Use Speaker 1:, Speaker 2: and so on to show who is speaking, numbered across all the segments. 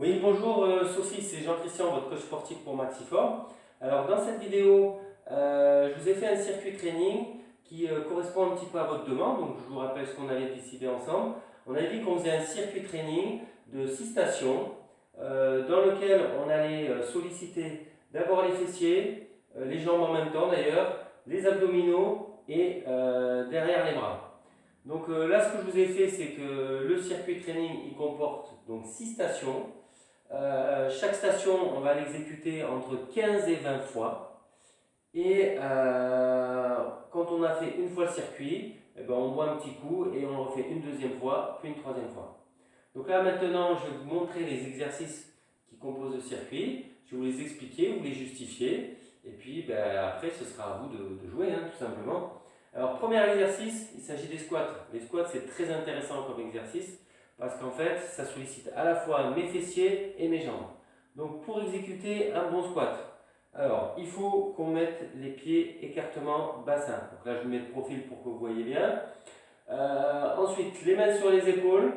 Speaker 1: Oui, bonjour Sophie, c'est Jean-Christian, votre coach sportif pour Maxiform. Alors dans cette vidéo, je vous ai fait un circuit training qui correspond un petit peu à votre demande. Donc je vous rappelle ce qu'on avait décidé ensemble. On avait dit qu'on faisait un circuit training de 6 stations dans lequel on allait solliciter d'abord les fessiers, les jambes en même temps d'ailleurs, les abdominaux et derrière les bras. Donc là, ce que je vous ai fait, c'est que le circuit training il comporte donc 6 stations. Chaque station, on va l'exécuter entre 15 et 20 fois. Et quand on a fait une fois le circuit, eh ben, on boit un petit coup et on le refait une deuxième fois, puis une troisième fois. Donc là maintenant, je vais vous montrer les exercices qui composent le circuit. Je vais vous les expliquer, vous les justifier. Et puis après, ce sera à vous de jouer, hein, tout simplement. Alors, premier exercice, il s'agit des squats. Les squats, c'est très intéressant comme exercice parce qu'en fait, ça sollicite à la fois mes fessiers et mes jambes. Donc, pour exécuter un bon squat, alors, il faut qu'on mette les pieds écartement bassin. Donc là, je vous mets de profil pour que vous voyez bien. Ensuite, les mains sur les épaules.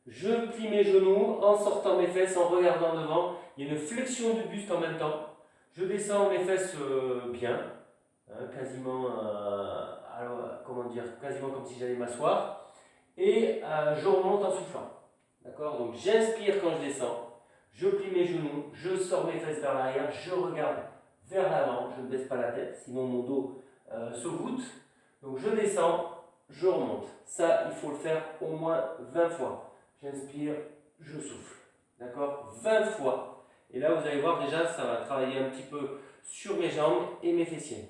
Speaker 1: Je plie mes genoux en sortant mes fesses, en regardant devant. Il y a une flexion du buste en même temps. Je descends mes fesses bien, hein, quasiment, quasiment comme si j'allais m'asseoir. Et je remonte en soufflant. D'accord? Donc j'inspire quand je descends. Je plie mes genoux, je sors mes fesses vers l'arrière, je regarde vers l'avant, je ne baisse pas la tête, sinon mon dos se voûte. Donc je descends, je remonte. Ça, il faut le faire au moins 20 fois. J'inspire, je souffle. D'accord? 20 fois. Et là, vous allez voir déjà, ça va travailler un petit peu sur mes jambes et mes fessiers.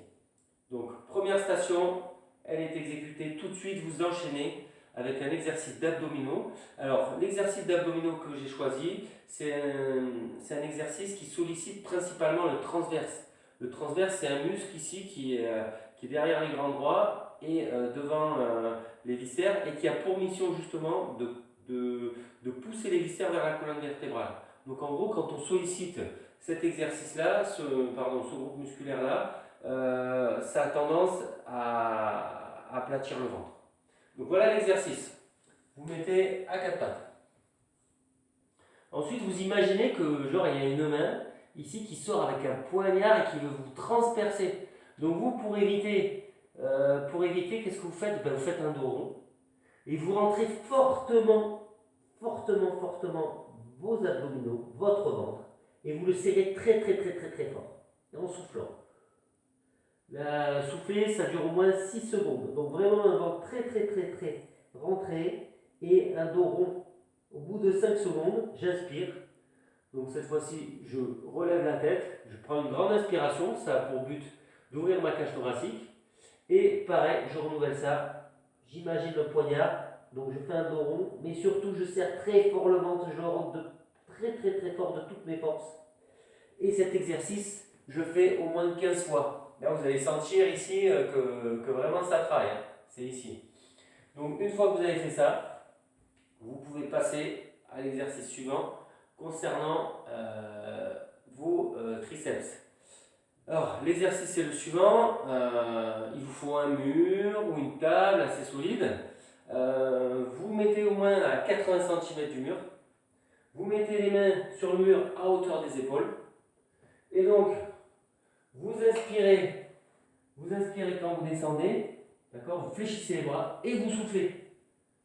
Speaker 1: Donc, première station, elle est exécutée tout de suite. Vous enchaînez avec un exercice d'abdominaux. Alors, l'exercice d'abdominaux que j'ai choisi, c'est un exercice qui sollicite principalement le transverse. Le transverse, c'est un muscle ici qui est derrière les grands droits et devant les viscères et qui a pour mission justement de pousser les viscères vers la colonne vertébrale. Donc en gros, quand on sollicite cet exercice-là, ce groupe musculaire-là, ça a tendance à aplatir le ventre. Donc voilà l'exercice. Vous mettez à quatre pattes. Ensuite, vous imaginez que genre il y a une main ici qui sort avec un poignard et qui veut vous transpercer. Donc vous, pour éviter, qu'est-ce que vous faites? Vous faites un dos rond et vous rentrez fortement vos abdominaux, votre ventre, et vous le serrez très fort, et en soufflant. La souffler, ça dure au moins 6 secondes. Donc vraiment un ventre très rentré et un dos rond. Au bout de 5 secondes, j'inspire. Donc cette fois-ci, je relève la tête, je prends une grande inspiration, ça a pour but d'ouvrir ma cage thoracique. Et pareil, je renouvelle ça. J'imagine le poignard. Donc je fais un dos rond, mais surtout je serre très fort le ventre, je rentre très fort de toutes mes forces. Et cet exercice, je le fais au moins 15 fois. Là vous allez sentir ici que vraiment ça travaille, hein. C'est ici. Donc une fois que vous avez fait ça, vous pouvez passer à l'exercice suivant concernant vos triceps. Alors l'exercice est le suivant, il vous faut un mur ou une table assez solide. Vous mettez au moins à 80 cm du mur. Vous mettez les mains sur le mur à hauteur des épaules. Et donc, vous inspirez quand vous descendez. D'accord? Vous fléchissez les bras et vous soufflez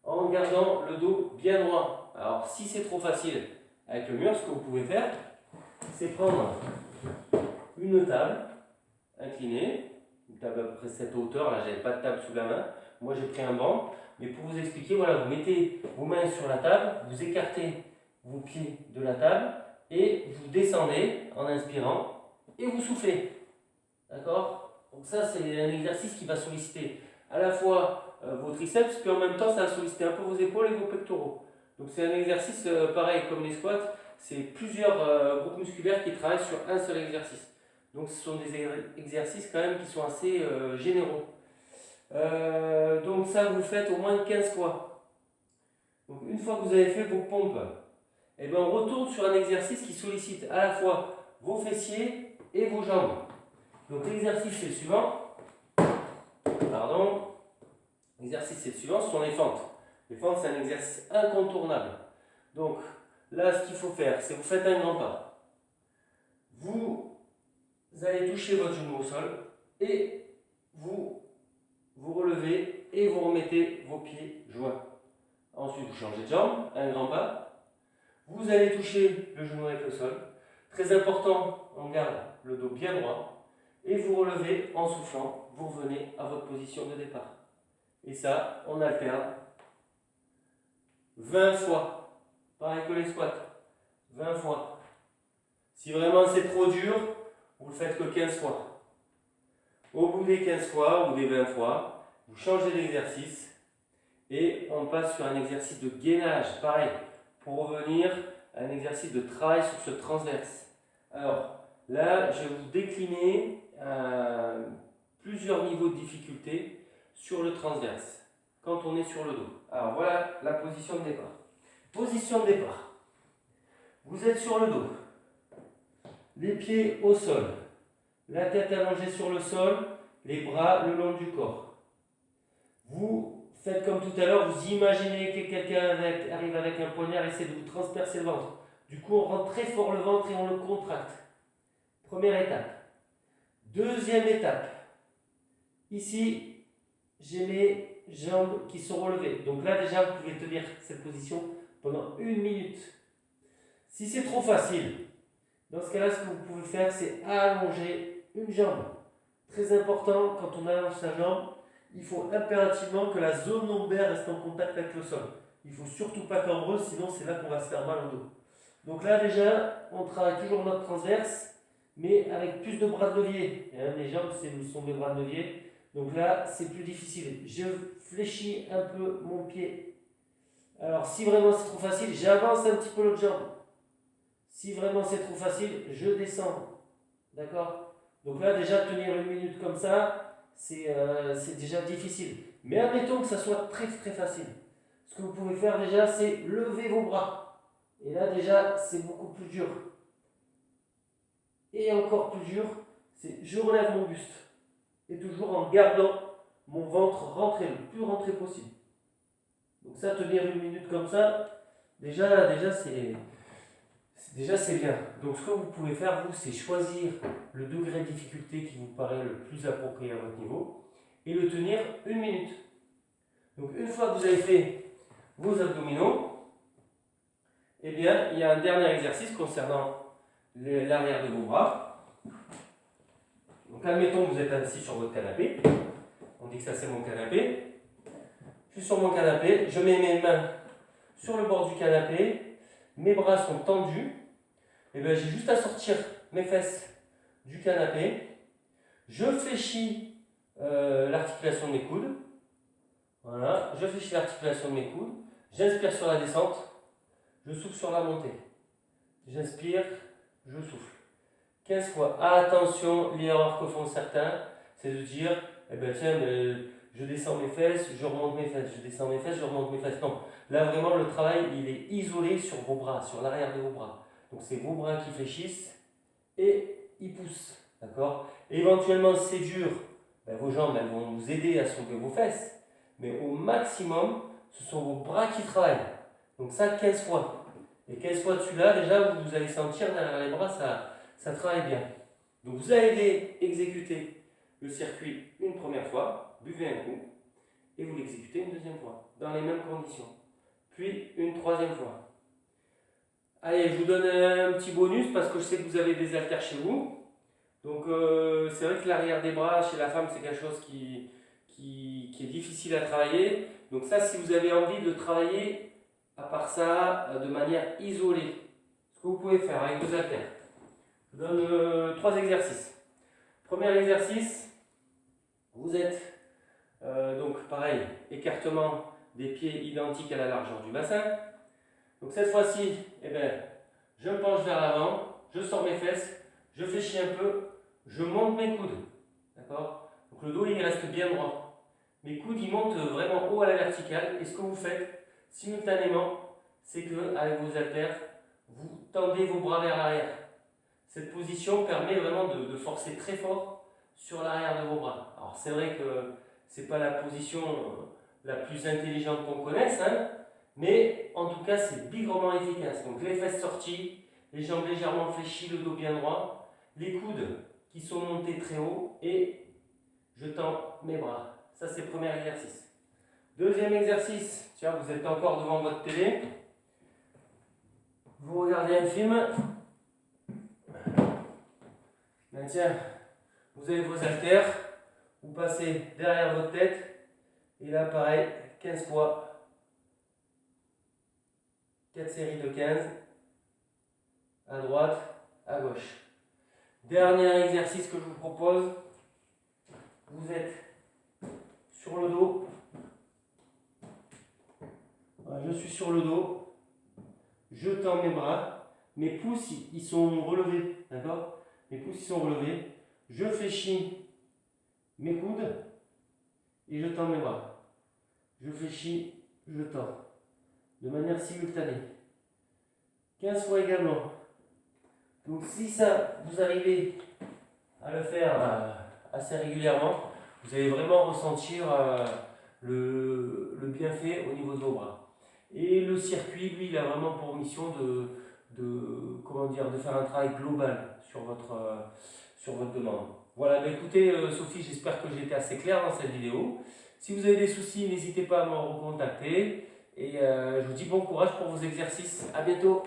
Speaker 1: en gardant le dos bien droit. Alors, si c'est trop facile avec le mur, ce que vous pouvez faire, c'est prendre une table inclinée, une table à peu près cette hauteur. Là, j'avais pas de table sous la main. Moi, j'ai pris un banc. Mais pour vous expliquer, voilà, vous mettez vos mains sur la table, vous écartez vos pieds de la table et vous descendez en inspirant et vous soufflez. D'accord? Donc ça, c'est un exercice qui va solliciter à la fois vos triceps, puis en même temps, ça va solliciter un peu vos épaules et vos pectoraux. Donc c'est un exercice pareil comme les squats, c'est plusieurs groupes musculaires qui travaillent sur un seul exercice. Donc ce sont des exercices quand même qui sont assez généraux. Donc ça, vous faites au moins 15 fois. Donc une fois que vous avez fait vos pompes, et on retourne sur un exercice qui sollicite à la fois vos fessiers et vos jambes. Donc l'exercice c'est le suivant. L'exercice c'est le suivant, ce sont les fentes. Les fentes, c'est un exercice incontournable. Donc Là, ce qu'il faut faire, c'est vous faites un grand pas. Vous allez toucher votre genou au sol et vous relevez et vous remettez vos pieds joints. Ensuite, vous changez de jambe, un grand pas. Vous allez toucher le genou avec le sol. Très important, on garde le dos bien droit. Et vous relevez en soufflant. Vous revenez à votre position de départ. Et ça, on alterne 20 fois. Pareil que les squats. 20 fois. Si vraiment c'est trop dur, vous le faites que 15 fois. Au bout des 15 fois ou des 20 fois, vous changez d'exercice. Et on passe sur un exercice de gainage, pareil, pour revenir à un exercice de travail sur ce transverse. Alors, là, je vais vous décliner plusieurs niveaux de difficulté sur le transverse, quand on est sur le dos. Alors, voilà la position de départ. Position de départ. Vous êtes sur le dos, les pieds au sol, la tête allongée sur le sol, les bras le long du corps. Vous faites comme tout à l'heure, vous imaginez que quelqu'un arrive avec un poignard et essaie de vous transpercer le ventre. Du coup, on rentre très fort le ventre et on le contracte. Première étape. Deuxième étape. Ici, j'ai mes jambes qui sont relevées. Donc là, déjà, vous pouvez tenir cette position pendant 1 minute. Si c'est trop facile, dans ce cas-là, ce que vous pouvez faire, c'est allonger une jambe. Très important, quand on allonge sa jambe, il faut impérativement que la zone lombaire reste en contact avec le sol. Il ne faut surtout pas cambreuse, sinon c'est là qu'on va se faire mal au dos. Donc là déjà, on travaille toujours notre transverse, mais avec plus de bras de levier. Les jambes, ce sont des bras de levier. Donc là, c'est plus difficile. Je fléchis un peu mon pied. Alors si vraiment c'est trop facile, j'avance un petit peu l'autre jambe. Si vraiment c'est trop facile, je descends. D'accord? Donc là déjà, tenir 1 minute comme ça, c'est déjà difficile. Mais admettons que ça soit très très facile. Ce que vous pouvez faire déjà, c'est lever vos bras. Et là déjà, c'est beaucoup plus dur. Et encore plus dur, c'est je relève mon buste. Et toujours en gardant mon ventre rentré, le plus rentré possible. Donc ça, tenir 1 minute comme ça, déjà c'est bien. Donc ce que vous pouvez faire, vous, c'est choisir le degré de difficulté qui vous paraît le plus approprié à votre niveau et le tenir 1 minute. Donc une fois que vous avez fait vos abdominaux, eh bien, il y a un dernier exercice concernant l'arrière de vos bras. Donc admettons que vous êtes assis sur votre canapé. On dit que ça c'est mon canapé. Je suis sur mon canapé, je mets mes mains sur le bord du canapé, mes bras sont tendus. Et bien j'ai juste à sortir mes fesses du canapé. Je fléchis l'articulation de mes coudes. Voilà, je fléchis l'articulation de mes coudes. J'inspire sur la descente. Je souffle sur la montée. J'inspire, je souffle. 15 fois. Attention, l'erreur que font certains, c'est de dire, eh ben tiens, je descends mes fesses, je remonte mes fesses, je descends mes fesses, je remonte mes fesses. Non, là vraiment le travail, il est isolé sur vos bras, sur l'arrière de vos bras. Donc c'est vos bras qui fléchissent et ils poussent. D'accord? Éventuellement, si c'est dur, ben, vos jambes elles vont vous aider à soulever vos fesses. Mais au maximum, ce sont vos bras qui travaillent. Donc ça, 15 fois. Et 15 fois dessus là, déjà, vous allez sentir derrière les bras, ça travaille bien. Donc vous allez exécuter le circuit une première fois, buvez un coup, et vous l'exécutez une deuxième fois, dans les mêmes conditions. Puis une troisième fois. Allez, je vous donne un petit bonus parce que je sais que vous avez des haltères chez vous. Donc c'est vrai que l'arrière des bras chez la femme, c'est quelque chose qui est difficile à travailler. Donc ça, si vous avez envie de travailler à part ça de manière isolée, ce que vous pouvez faire avec vos haltères. Je vous donne 3 exercices. Premier exercice, vous êtes donc pareil, écartement des pieds identiques à la largeur du bassin. Donc cette fois-ci, eh ben, je me penche vers l'avant, je sors mes fesses, je fléchis un peu, je monte mes coudes. D'accord? Donc le dos il reste bien droit. Mes coudes ils montent vraiment haut à la verticale. Et ce que vous faites simultanément, c'est que avec vos haltères, vous tendez vos bras vers l'arrière. Cette position permet vraiment de forcer très fort sur l'arrière de vos bras. Alors c'est vrai que c'est pas la position la plus intelligente qu'on connaisse, hein,
Speaker 2: Mais en tout cas, c'est bigrement efficace. Donc les fesses sorties, les jambes légèrement fléchies, le dos bien droit, les coudes qui sont montés très haut et je tends mes bras. Ça, c'est le premier exercice. Deuxième exercice, tiens, vous êtes encore devant votre télé. Vous regardez un film. Ben tiens, vous avez vos haltères, vous passez derrière votre tête, et là pareil, 15 fois, 4 séries de 15, à droite, à gauche. Dernier exercice que je vous propose, vous êtes sur le dos, voilà, je suis sur le dos, je tends mes bras, mes pouces ils sont relevés, d'accord? Mes pouces ils sont relevés, je fléchis mes coudes et je tends mes bras. Je fléchis, je tends, de manière simultanée. 15 fois également. Donc si ça, vous arrivez à le faire assez régulièrement, vous allez vraiment ressentir le bienfait au niveau de vos bras. Et le circuit, lui, il a vraiment pour mission de faire un travail global sur votre demande. Voilà, bah écoutez Sophie, j'espère que j'ai été assez clair dans cette vidéo. Si vous avez des soucis, n'hésitez pas à me recontacter. Et je vous dis bon courage pour vos exercices. À bientôt.